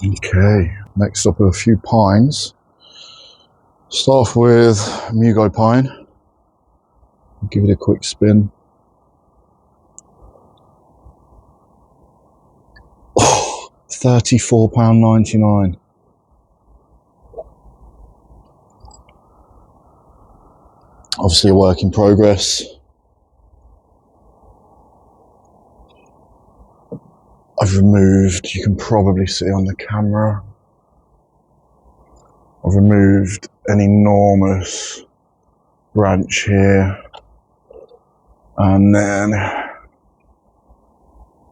Okay, next up are a few pines. Start off with Mugo pine. Give it a quick spin. Oh, £34.99. Obviously a work in progress. I've removed, you can probably see on the camera, I've removed an enormous branch here, and then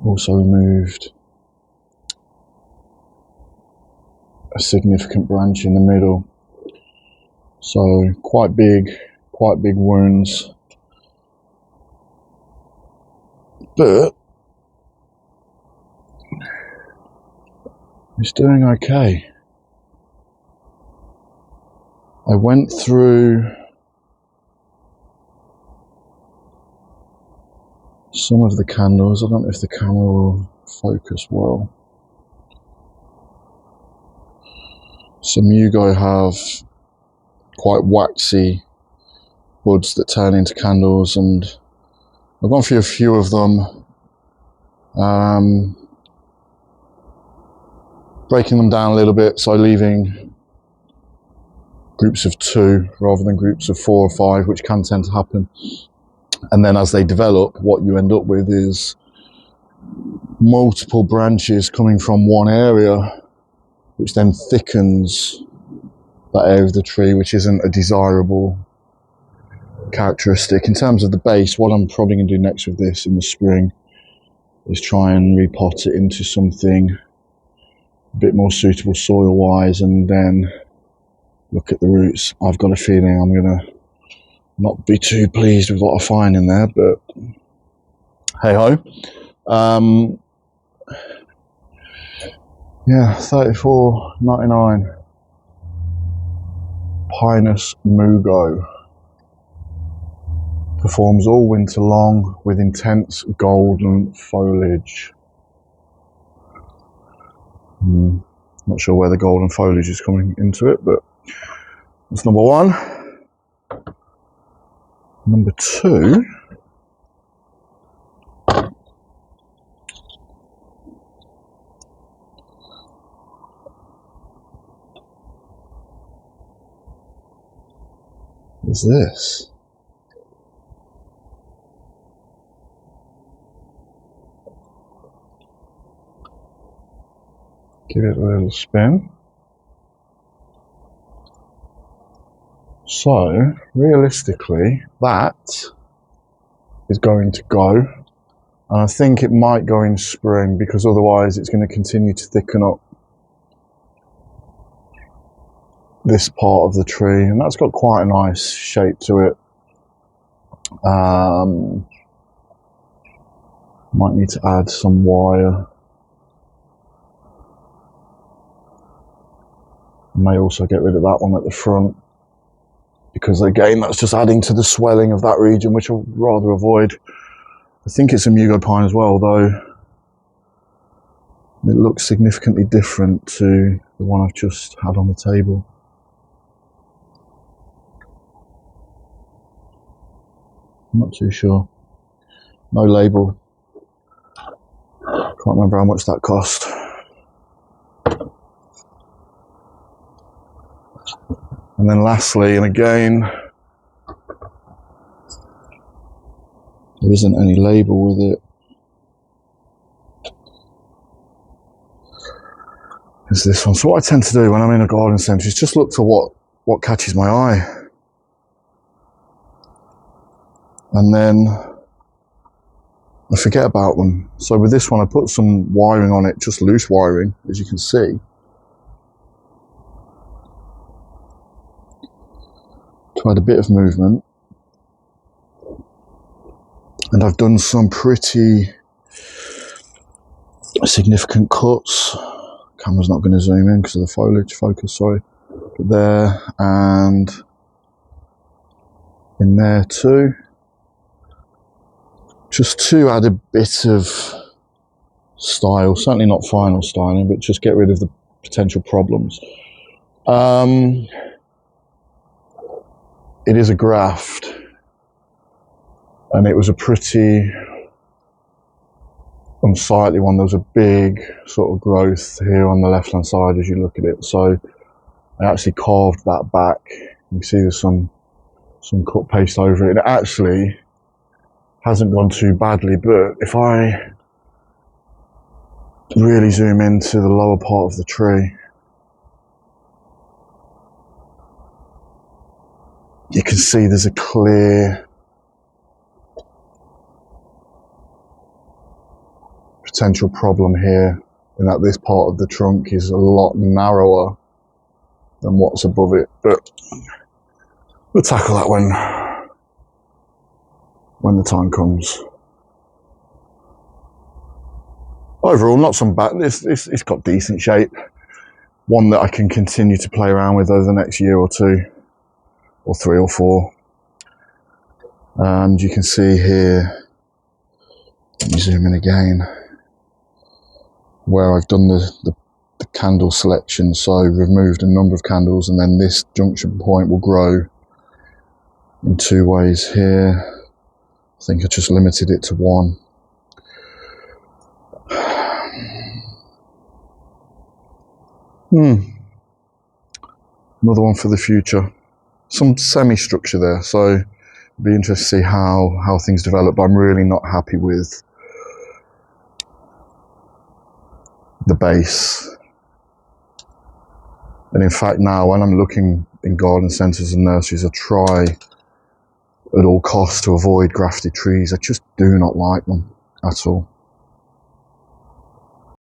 also removed a significant branch in the middle. So quite big wounds, but it's doing okay. I went through some of the candles. I don't know if the camera will focus well. Some Mugo have quite waxy buds that turn into candles, and I've gone through a few of them, breaking them down a little bit, so leaving groups of 2 rather than groups of 4 or 5, which can tend to happen. And then as they develop, what you end up with is multiple branches coming from one area, which then thickens that area of the tree, which isn't a desirable characteristic. In terms of the base, what I'm probably going to do next with this in the spring is try and repot it into something a bit more suitable soil wise, and then look at the roots. I've got a feeling I'm going to not be too pleased with what I find in there, but hey ho. Yeah, $34.99. Pinus Mugo. Performs all winter long with intense golden foliage. Not sure where the golden foliage is coming into it, but that's number 1. Number 2. Is this. Give it a little spin. So, realistically, that is going to go. And I think it might go in spring, because otherwise it's going to continue to thicken up this part of the tree. And that's got quite a nice shape to it. Might need to add some wire. May also get rid of that one at the front, because again that's just adding to the swelling of that region, which I'd rather avoid. I think it's a Mugo pine as well, though it looks significantly different to the one I've just had on the table. I'm not too sure. No label. Can't remember how much that cost. And then lastly, and again, there isn't any label with it, is this one. So what I tend to do when I'm in a garden centre is just look for what catches my eye. And then I forget about them. So with this one, I put some wiring on it, just loose wiring, as you can see. To add a bit of movement. And I've done some pretty significant cuts. Camera's not going to zoom in because of the foliage focus, sorry. But there, and in there too. Just to add a bit of style, certainly not final styling, but just get rid of the potential problems. It is a graft, and it was a pretty unsightly one. There was a big sort of growth here on the left hand side as you look at it, so I actually carved that back. You can see there's some cut paste over it. It actually hasn't gone too badly, but if I really zoom into the lower part of the tree, you can see there's a clear potential problem here, in that this part of the trunk is a lot narrower than what's above it, but we'll tackle that when the time comes. Overall, not some bad. It's got decent shape. One that I can continue to play around with over the next year or two, or 3 or 4. And you can see here, let me zoom in again, where I've done the candle selection. So removed a number of candles, and then this junction point will grow in 2 ways here. I think I just limited it to 1. Another one for the future. Some semi-structure there, so it'll be interesting to see how things develop, but I'm really not happy with the base. And in fact now, when I'm looking in garden centres and nurseries, I try at all costs to avoid grafted trees. I just do not like them at all.